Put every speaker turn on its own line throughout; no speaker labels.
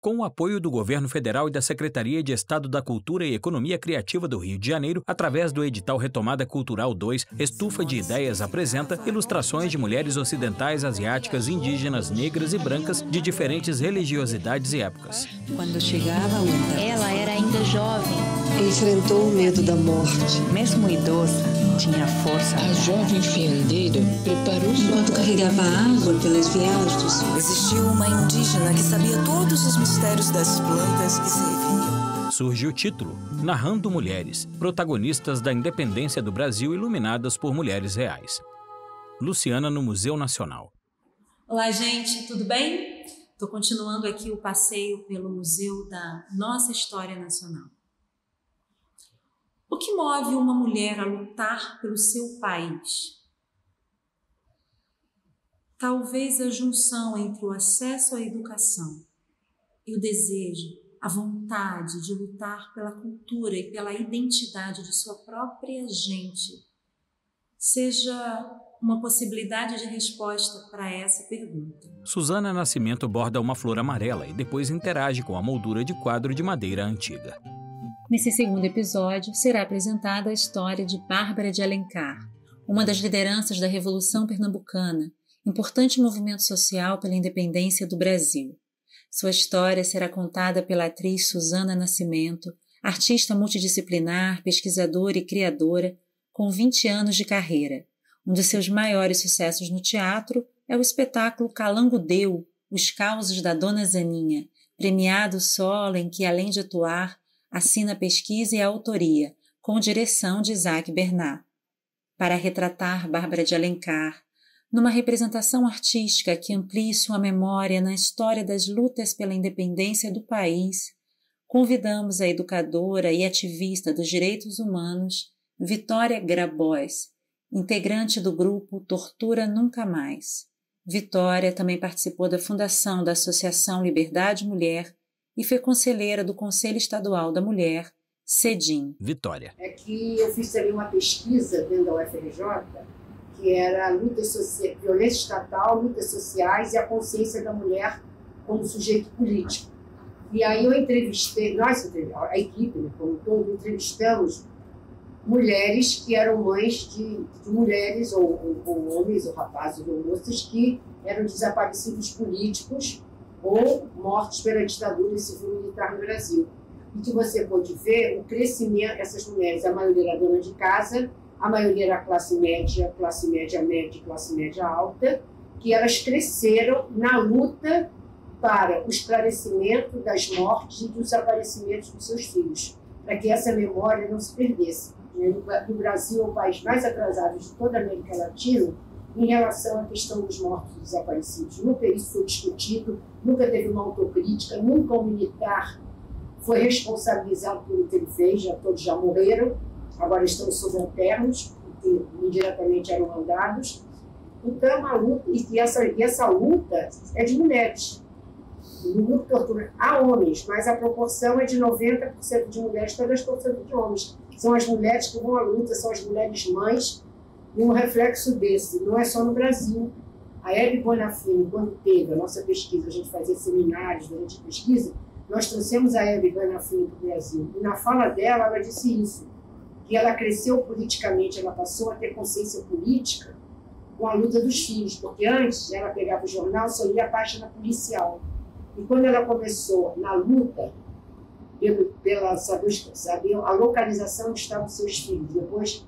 Com o apoio do Governo Federal e da Secretaria de Estado da Cultura e Economia Criativa do Rio de Janeiro, através do edital Retomada Cultural 2, Estufa de Ideias apresenta ilustrações de mulheres ocidentais, asiáticas, indígenas, negras e brancas de diferentes religiosidades e épocas.
Quando chegava uma,
ela era ainda jovem.
Enfrentou o medo da morte.
Mesmo idosa, tinha força.
A jovem fiandeira preparou-se
enquanto carregava água pelas vielas do sul.
Existiu uma indígena que sabia todos os mistérios das plantas que serviam.
Surge o título, Narrando Mulheres, protagonistas da independência do Brasil iluminadas por mulheres reais. Luciana no Museu Nacional.
Olá, gente, tudo bem? Estou continuando aqui o passeio pelo Museu da Nossa História Nacional. O que move uma mulher a lutar pelo seu país? Talvez a junção entre o acesso à educação e o desejo, a vontade de lutar pela cultura e pela identidade de sua própria gente seja uma possibilidade de resposta para essa pergunta.
Suzana Nascimento borda uma flor amarela e depois interage com a moldura de quadro de madeira antiga.
Nesse segundo episódio, será apresentada a história de Bárbara de Alencar, uma das lideranças da Revolução Pernambucana, importante movimento social pela independência do Brasil. Sua história será contada pela atriz Suzana Nascimento, artista multidisciplinar, pesquisadora e criadora, com 20 anos de carreira. Um dos seus maiores sucessos no teatro é o espetáculo Calango Deu, Os Causos da Dona Zaninha, premiado solo em que, além de atuar, assina a pesquisa e a autoria, com direção de Isaac Bernat. Para retratar Bárbara de Alencar, numa representação artística que amplie sua memória na história das lutas pela independência do país, convidamos a educadora e ativista dos direitos humanos, Vitória Grabois, integrante do grupo Tortura Nunca Mais. Vitória também participou da fundação da Associação Liberdade Mulher e foi conselheira do Conselho Estadual da Mulher, CEDIM.
Vitória.
É que eu fiz também uma pesquisa dentro da UFRJ, que era violência estatal, lutas sociais e a consciência da mulher como sujeito político. E aí eu entrevistei, a equipe, né, como todo, entrevistamos mulheres que eram mães de mulheres, ou homens, ou rapazes, ou moças, que eram desaparecidos políticos ou mortos pela ditadura civil-militar no Brasil. E que você pode ver o crescimento dessas mulheres, a maioria era dona de casa, a maioria era classe média média e classe média alta, que elas cresceram na luta para o esclarecimento das mortes e dos desaparecimentos dos seus filhos, para que essa memória não se perdesse. O Brasil é o país mais atrasado de toda a América Latina em relação à questão dos mortos e desaparecidos. Nunca isso foi discutido, nunca teve uma autocrítica, nunca um militar foi responsabilizado pelo que ele fez, todos já morreram, agora estão subalternos, porque indiretamente eram mandados. Então é uma luta, e essa luta é de mulheres. No grupo tortura há homens, mas a proporção é de 90% de mulheres para 10% de homens. São as mulheres que vão à luta, são as mulheres mães, e um reflexo desse, não é só no Brasil. A Hebe Bonafini, quando teve a nossa pesquisa, a gente fazia seminários durante a pesquisa, nós trouxemos a Hebe Bonafini para o Brasil. E na fala dela, ela disse isso, que ela cresceu politicamente, ela passou a ter consciência política com a luta dos filhos, porque antes ela pegava o jornal, só lia a página policial. E quando ela começou na luta pela saber a localização onde estavam seus filhos, depois,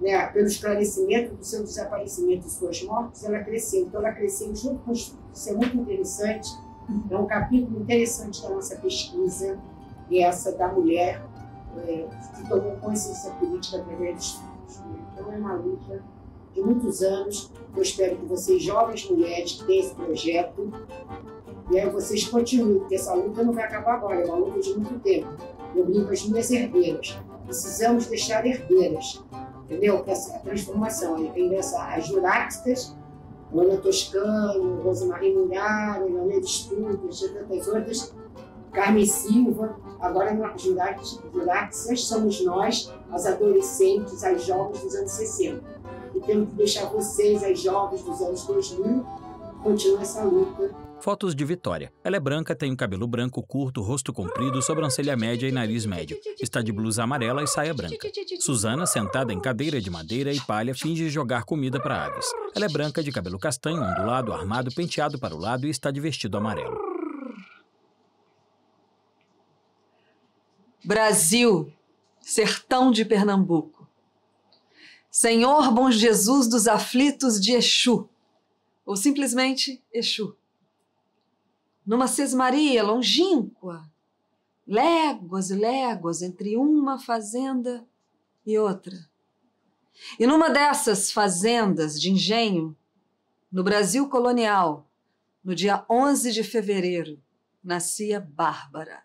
né, pelo esclarecimento do seu desaparecimento e suas mortes, ela cresceu. Então ela cresceu junto com os filhos. Isso é muito interessante. É um capítulo interessante da nossa pesquisa, e essa da mulher que tomou consciência política através dos filhos. Então é uma luta de muitos anos. Eu espero que vocês, jovens mulheres, que têm esse projeto, e aí vocês continuem, porque essa luta não vai acabar agora, é uma luta de muito tempo. Eu brinco as minhas herdeiras. Precisamos deixar herdeiras, entendeu? Essa transformação. Tem as juráxicas, Ana Toscano, Rosemarie Mulher, Leonel Studas, e tantas outras, Carmen Silva. Agora, as juráxicas somos nós, as adolescentes, as jovens dos anos 60. E temos que deixar vocês, as jovens dos anos 2000, continuar essa luta.
Fotos de Vitória. Ela é branca, tem um cabelo branco curto, rosto comprido, sobrancelha média e nariz médio. Está de blusa amarela e saia branca. Suzana, sentada em cadeira de madeira e palha, finge jogar comida para aves. Ela é branca, de cabelo castanho, ondulado, armado, penteado para o lado e está de vestido amarelo.
Brasil, sertão de Pernambuco. Senhor Bom Jesus dos aflitos de Exu, ou simplesmente Exu. Numa sesmaria longínqua, léguas e léguas entre uma fazenda e outra. E numa dessas fazendas de engenho, no Brasil colonial, no dia 11 de fevereiro, nascia Bárbara.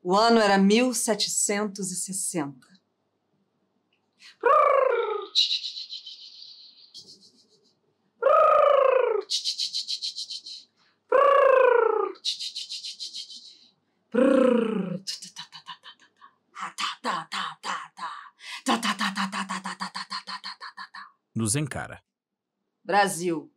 O ano era 1760.
Nos encara.
Brasil,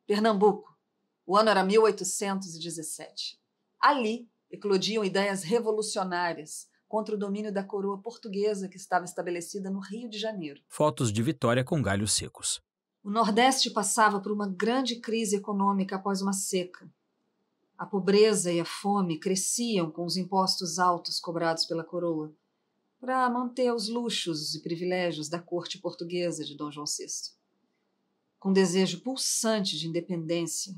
Pernambuco, o ano era 1817. Ali eclodiam ideias revolucionárias contra o domínio da coroa portuguesa que estava estabelecida no Rio de Janeiro.
Fotos de Vitória com galhos secos.
O Nordeste passava por uma grande crise econômica após uma seca. A pobreza e a fome cresciam com os impostos altos cobrados pela coroa para manter os luxos e privilégios da corte portuguesa de Dom João VI. Com desejo pulsante de independência,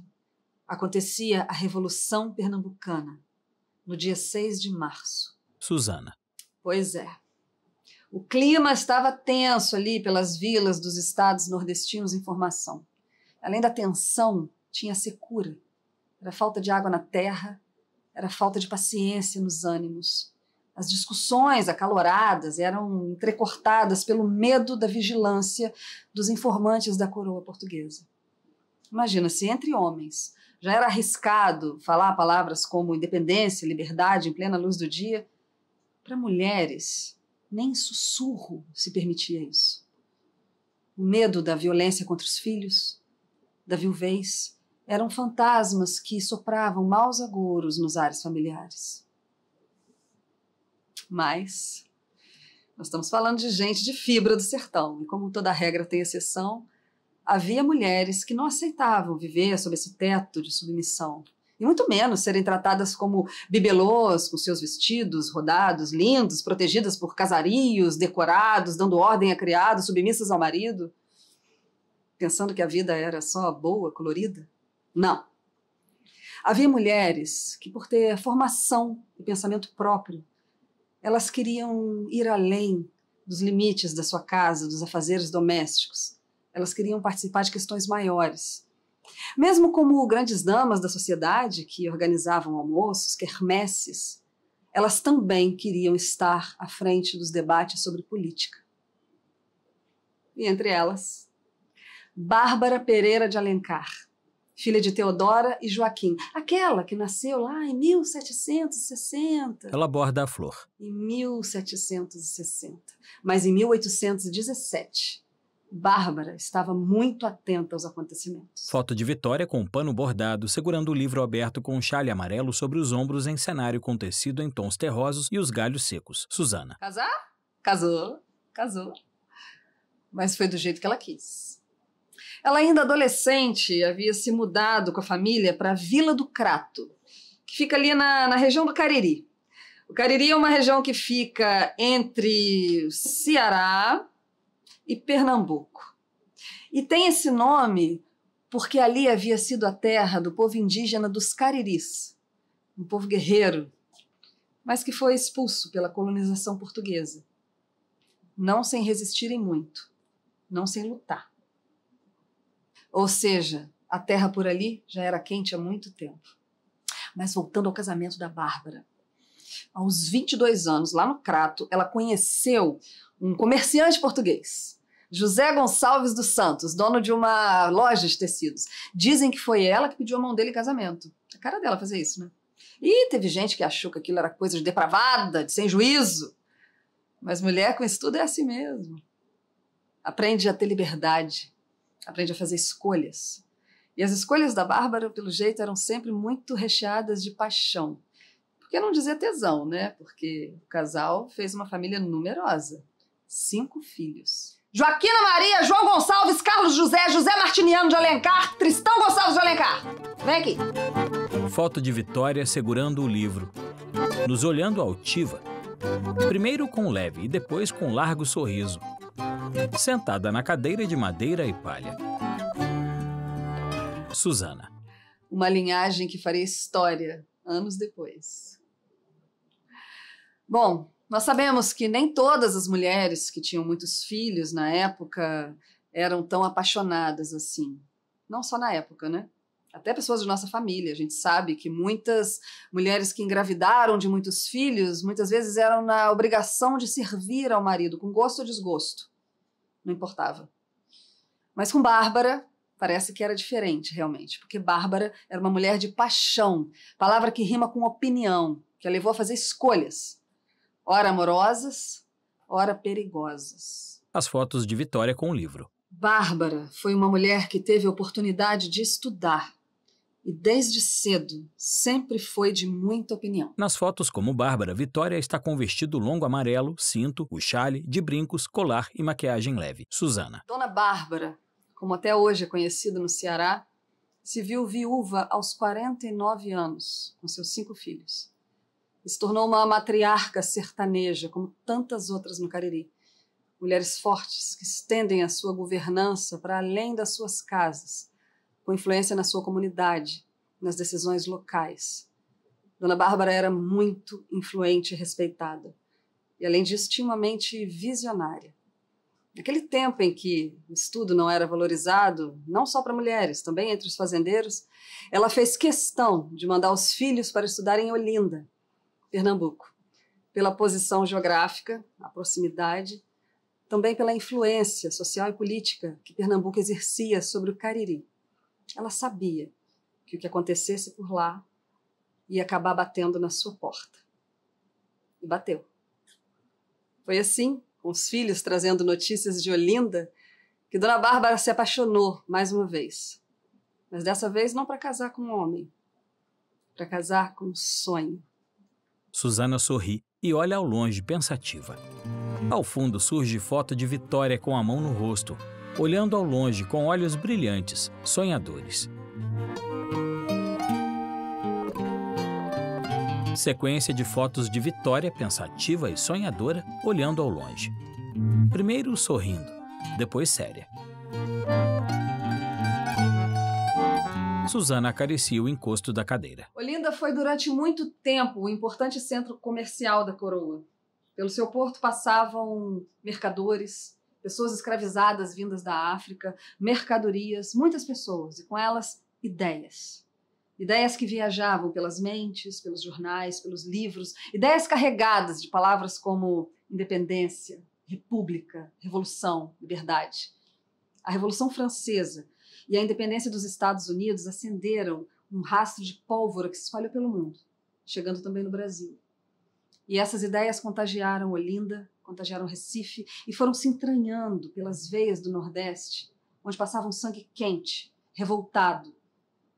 acontecia a Revolução Pernambucana, no dia 6 de março.
Suzana.
Pois é. O clima estava tenso ali pelas vilas dos estados nordestinos em formação. Além da tensão, tinha secura. Era falta de água na terra, era falta de paciência nos ânimos. As discussões acaloradas eram entrecortadas pelo medo da vigilância dos informantes da coroa portuguesa. Imagina, se entre homens já era arriscado falar palavras como independência, liberdade em plena luz do dia, para mulheres, nem sussurro se permitia isso. O medo da violência contra os filhos, da viuvez, eram fantasmas que sopravam maus agouros nos ares familiares. Mas nós estamos falando de gente de fibra do sertão, e como toda regra tem exceção, havia mulheres que não aceitavam viver sob esse teto de submissão, e muito menos serem tratadas como bibelôs, com seus vestidos rodados, lindos, protegidas por casarios, decorados, dando ordem a criados, submissas ao marido, pensando que a vida era só boa, colorida. Não. Havia mulheres que, por ter formação e pensamento próprio, elas queriam ir além dos limites da sua casa, dos afazeres domésticos. Elas queriam participar de questões maiores. Mesmo como grandes damas da sociedade que organizavam almoços, quermesses, elas também queriam estar à frente dos debates sobre política. E entre elas, Bárbara Pereira de Alencar, filha de Teodora e Joaquim, aquela que nasceu lá em 1760.
Ela aborda a flor.
Em 1760. Mas em 1817, Bárbara estava muito atenta aos acontecimentos.
Foto de Vitória com um pano bordado, segurando o livro aberto com um chale amarelo sobre os ombros em cenário com tecido em tons terrosos e os galhos secos. Suzana.
Casar? Casou. Casou. Mas foi do jeito que ela quis. Ela, ainda adolescente, havia se mudado com a família para a Vila do Crato, que fica ali na região do Cariri. O Cariri é uma região que fica entre Ceará e Pernambuco. E tem esse nome porque ali havia sido a terra do povo indígena dos Cariris, um povo guerreiro, mas que foi expulso pela colonização portuguesa. Não sem resistirem muito, não sem lutar. Ou seja, a terra por ali já era quente há muito tempo. Mas voltando ao casamento da Bárbara, aos 22 anos, lá no Crato, ela conheceu um comerciante português, José Gonçalves dos Santos, dono de uma loja de tecidos. Dizem que foi ela que pediu a mão dele em casamento. A cara dela fazer isso, né? E teve gente que achou que aquilo era coisa de depravada, de sem juízo. Mas mulher com estudo é assim mesmo. Aprende a ter liberdade, aprende a fazer escolhas. E as escolhas da Bárbara, pelo jeito, eram sempre muito recheadas de paixão. Por que não dizer tesão, né? Porque o casal fez uma família numerosa. 5 filhos. Joaquina Maria, João Gonçalves, Carlos José, José Martiniano de Alencar, Tristão Gonçalves de Alencar. Vem aqui.
Foto de Vitória segurando o livro, nos olhando altiva. Primeiro com leve e depois com largo sorriso. Sentada na cadeira de madeira e palha. Suzana.
Uma linhagem que faria história anos depois. Bom, nós sabemos que nem todas as mulheres que tinham muitos filhos na época eram tão apaixonadas assim. Não só na época, né? Até pessoas de nossa família. A gente sabe que muitas mulheres que engravidaram de muitos filhos, muitas vezes eram na obrigação de servir ao marido, com gosto ou desgosto. Não importava. Mas com Bárbara, parece que era diferente, realmente. Porque Bárbara era uma mulher de paixão. Palavra que rima com opinião, que a levou a fazer escolhas. Ora amorosas, ora perigosas.
As fotos de Vitória com o livro.
Bárbara foi uma mulher que teve a oportunidade de estudar. E desde cedo sempre foi de muita opinião.
Nas fotos como Bárbara, Vitória está com vestido longo amarelo, cinto, o chale, de brincos, colar e maquiagem leve. Suzana.
Dona Bárbara, como até hoje é conhecida no Ceará, se viu viúva aos 49 anos, com seus 5 filhos. E se tornou uma matriarca sertaneja, como tantas outras no Cariri. Mulheres fortes que estendem a sua governança para além das suas casas, com influência na sua comunidade, nas decisões locais. Dona Bárbara era muito influente e respeitada. E, além disso, tinha uma mente visionária. Naquele tempo em que o estudo não era valorizado, não só para mulheres, também entre os fazendeiros, ela fez questão de mandar os filhos para estudar em Olinda, Pernambuco, pela posição geográfica, a proximidade, também pela influência social e política que Pernambuco exercia sobre o Cariri. Ela sabia que o que acontecesse por lá ia acabar batendo na sua porta. E bateu. Foi assim, com os filhos trazendo notícias de Olinda, que Dona Bárbara se apaixonou mais uma vez. Mas dessa vez não para casar com um homem, para casar com um sonho.
Suzana sorri e olha ao longe, pensativa. Ao fundo surge foto de Vitória com a mão no rosto, olhando ao longe com olhos brilhantes, sonhadores. Sequência de fotos de Vitória, pensativa e sonhadora, olhando ao longe. Primeiro sorrindo, depois séria. Suzana acaricia o encosto da cadeira.
Olinda foi durante muito tempo o importante centro comercial da coroa. Pelo seu porto passavam mercadores, pessoas escravizadas vindas da África, mercadorias, muitas pessoas, e com elas ideias. Ideias que viajavam pelas mentes, pelos jornais, pelos livros, ideias carregadas de palavras como independência, república, revolução, liberdade. A Revolução Francesa e a independência dos Estados Unidos acenderam um rastro de pólvora que se espalhou pelo mundo, chegando também no Brasil. E essas ideias contagiaram Olinda, contagiaram Recife e foram se entranhando pelas veias do Nordeste, onde passava um sangue quente, revoltado,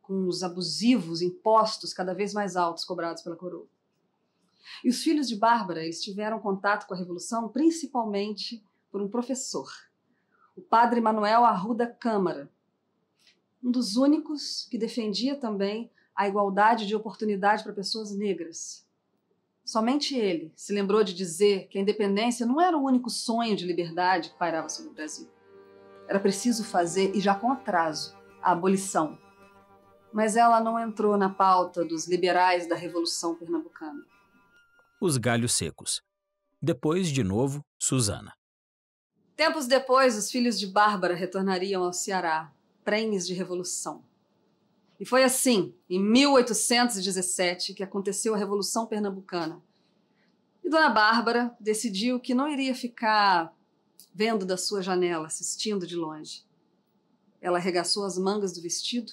com os abusivos impostos cada vez mais altos cobrados pela coroa. E os filhos de Bárbara estiveram em contato com a Revolução principalmente por um professor, o padre Manuel Arruda Câmara, um dos únicos que defendia também a igualdade de oportunidade para pessoas negras. Somente ele se lembrou de dizer que a independência não era o único sonho de liberdade que pairava sobre o Brasil. Era preciso fazer, e já com atraso, a abolição. Mas ela não entrou na pauta dos liberais da Revolução Pernambucana.
Os galhos secos. Depois, de novo, Suzana.
Tempos depois, os filhos de Bárbara retornariam ao Ceará, prenhes de revolução. E foi assim, em 1817, que aconteceu a Revolução Pernambucana. E Dona Bárbara decidiu que não iria ficar vendo da sua janela, assistindo de longe. Ela arregaçou as mangas do vestido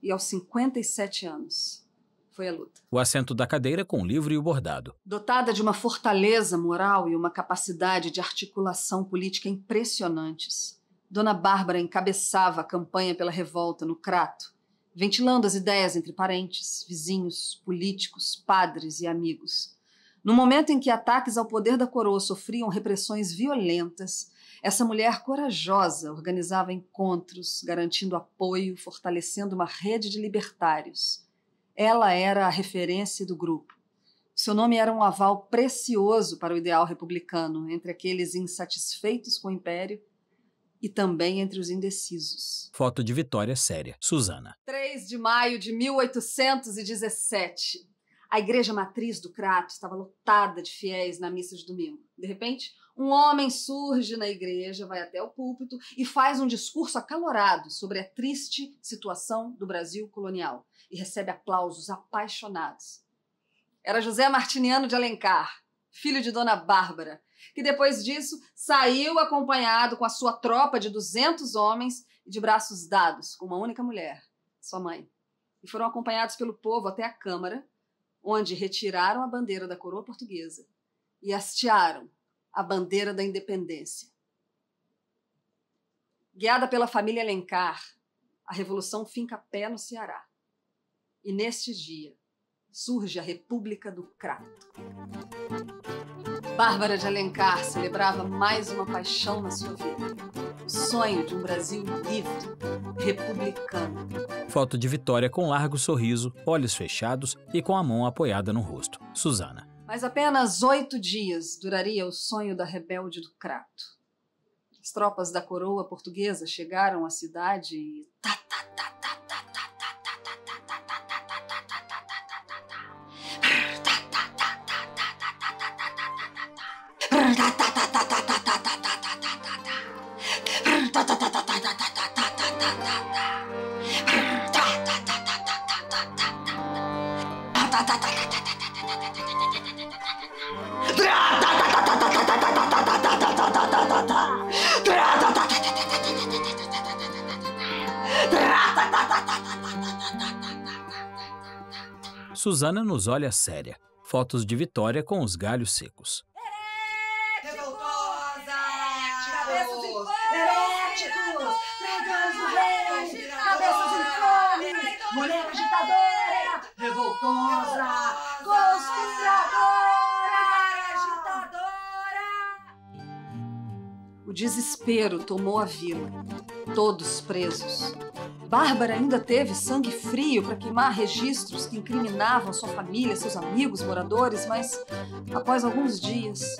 e, aos 57 anos, foi à luta.
O assento da cadeira com o livro e o bordado.
Dotada de uma fortaleza moral e uma capacidade de articulação política impressionantes, Dona Bárbara encabeçava a campanha pela revolta no Crato, ventilando as ideias entre parentes, vizinhos, políticos, padres e amigos. No momento em que ataques ao poder da coroa sofriam repressões violentas, essa mulher corajosa organizava encontros, garantindo apoio, fortalecendo uma rede de libertários. Ela era a referência do grupo. Seu nome era um aval precioso para o ideal republicano, entre aqueles insatisfeitos com o império e também entre os indecisos.
Foto de Vitória séria. Suzana.
3 de maio de 1817. A igreja matriz do Crato estava lotada de fiéis na missa de domingo. De repente, um homem surge na igreja, vai até o púlpito e faz um discurso acalorado sobre a triste situação do Brasil colonial e recebe aplausos apaixonados. Era José Martiniano de Alencar, filho de Dona Bárbara, que depois disso saiu acompanhado com a sua tropa de 200 homens e de braços dados com uma única mulher, sua mãe. E foram acompanhados pelo povo até a Câmara, onde retiraram a bandeira da coroa portuguesa e hastearam a bandeira da independência. Guiada pela família Alencar, a Revolução finca pé no Ceará. E neste dia surge a República do Crato. Bárbara de Alencar celebrava mais uma paixão na sua vida. O sonho de um Brasil livre, republicano.
Foto de Vitória com largo sorriso, olhos fechados e com a mão apoiada no rosto. Suzana.
Mas apenas 8 dias duraria o sonho da rebelde do Crato. As tropas da coroa portuguesa chegaram à cidade e...
Suzana nos olha séria. Fotos de Vitória com os galhos secos.
Revoltosa!
Cabeças heréticos! Traidores do rei! Cabeças infames! Mulher agitadora! Revoltosa! Conspiradora! Agitadora! O desespero tomou a vila. Todos presos. Bárbara ainda teve sangue frio para queimar registros que incriminavam sua família, seus amigos, moradores, mas, após alguns dias,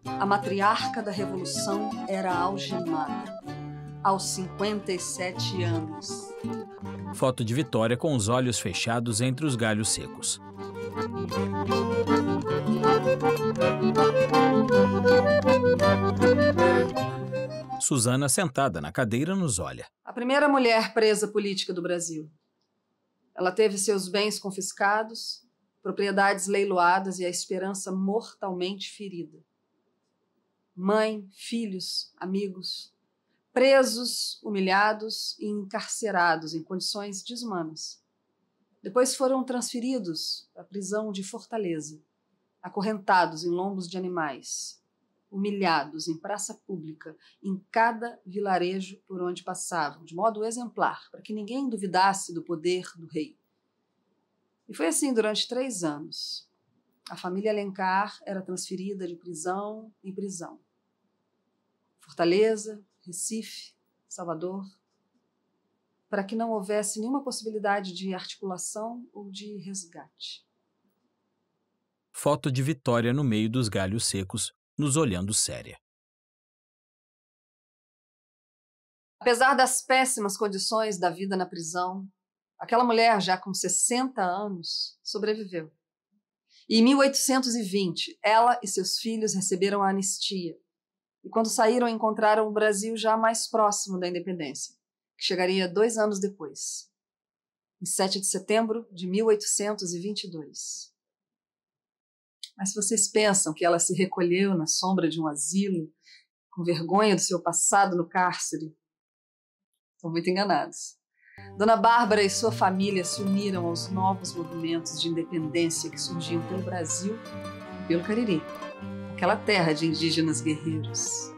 a matriarca da Revolução era algemada, aos 57 anos.
Foto de Vitória com os olhos fechados entre os galhos secos. Suzana, sentada na cadeira, nos olha.
A primeira mulher presa política do Brasil. Ela teve seus bens confiscados, propriedades leiloadas e a esperança mortalmente ferida. Mãe, filhos, amigos, presos, humilhados e encarcerados em condições desumanas. Depois foram transferidos à prisão de Fortaleza, acorrentados em lombos de animais, humilhados em praça pública, em cada vilarejo por onde passavam, de modo exemplar, para que ninguém duvidasse do poder do rei. E foi assim durante 3 anos. A família Alencar era transferida de prisão em prisão. Fortaleza, Recife, Salvador, para que não houvesse nenhuma possibilidade de articulação ou de resgate.
Foto de Vitória no meio dos galhos secos, nos olhando séria.
Apesar das péssimas condições da vida na prisão, aquela mulher, já com 60 anos, sobreviveu. E em 1820, ela e seus filhos receberam a anistia. E quando saíram, encontraram o Brasil já mais próximo da independência, que chegaria 2 anos depois, em 7 de setembro de 1822. Mas se vocês pensam que ela se recolheu na sombra de um asilo, com vergonha do seu passado no cárcere, estão muito enganados. Dona Bárbara e sua família se uniram aos novos movimentos de independência que surgiam pelo Brasil e pelo Cariri, aquela terra de indígenas guerreiros.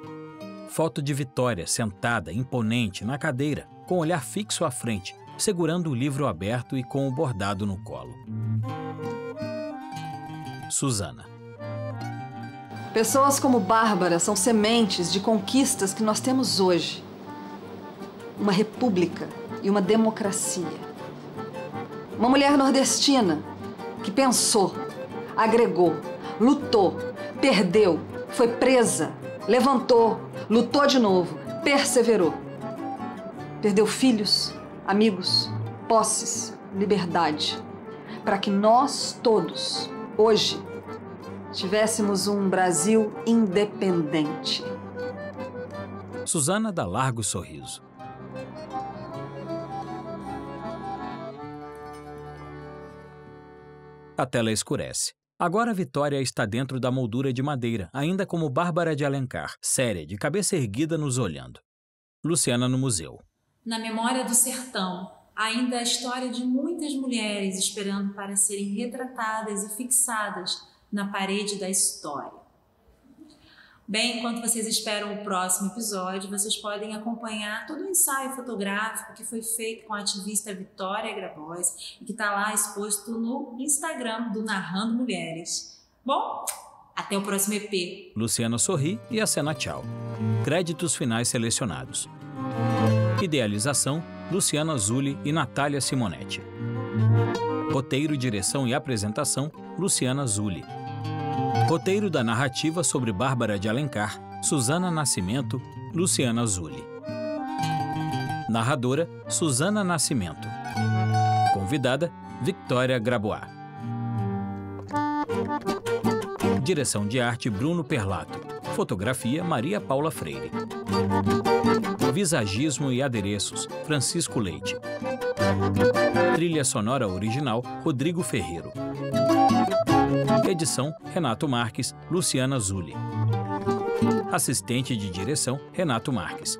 Foto de Vitória, sentada, imponente, na cadeira, com o olhar fixo à frente, segurando o livro aberto e com o bordado no colo. Suzana.
Pessoas como Bárbara são sementes de conquistas que nós temos hoje. Uma república e uma democracia. Uma mulher nordestina que pensou, agregou, lutou, perdeu, foi presa, levantou, lutou de novo, perseverou. Perdeu filhos, amigos, posses, liberdade, para que nós todos, hoje, tivéssemos um Brasil independente.
Suzana dá largo sorriso. A tela escurece. Agora Vitória está dentro da moldura de madeira, ainda como Bárbara de Alencar, séria, de cabeça erguida, nos olhando. Luciana no museu.
Na memória do sertão, ainda a história de muitas mulheres esperando para serem retratadas e fixadas na parede da história. Bem, enquanto vocês esperam o próximo episódio, vocês podem acompanhar todo o ensaio fotográfico que foi feito com a ativista Vitória Grabois e que está lá exposto no Instagram do Narrando Mulheres. Bom, até o próximo EP.
Luciana sorri e acena tchau. Créditos finais selecionados. Idealização, Luciana Zulli e Natália Simonetti. Roteiro, direção e apresentação, Luciana Zulli. Roteiro da narrativa sobre Bárbara de Alencar, Suzana Nascimento, Luciana Zulli. Narradora, Suzana Nascimento. Convidada, Vitória Grabois. Direção de arte, Bruno Perlato. Fotografia, Maria Paula Freire. Visagismo e adereços, Francisco Leite. Trilha sonora original, Rodrigo Ferreiro. Edição, Renato Marques, Luciana Zulli. Assistente de direção, Renato Marques.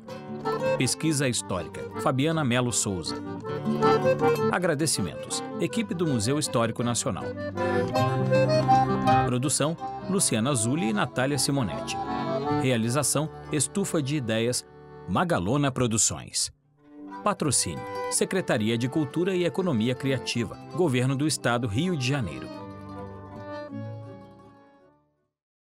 Pesquisa histórica, Fabiana Melo Souza. Agradecimentos, equipe do Museu Histórico Nacional. Produção, Luciana Zulli e Natália Simonetti. Realização, Estufa de Ideias, Magalona Produções. Patrocínio, Secretaria de Cultura e Economia Criativa, Governo do Estado, Rio de Janeiro.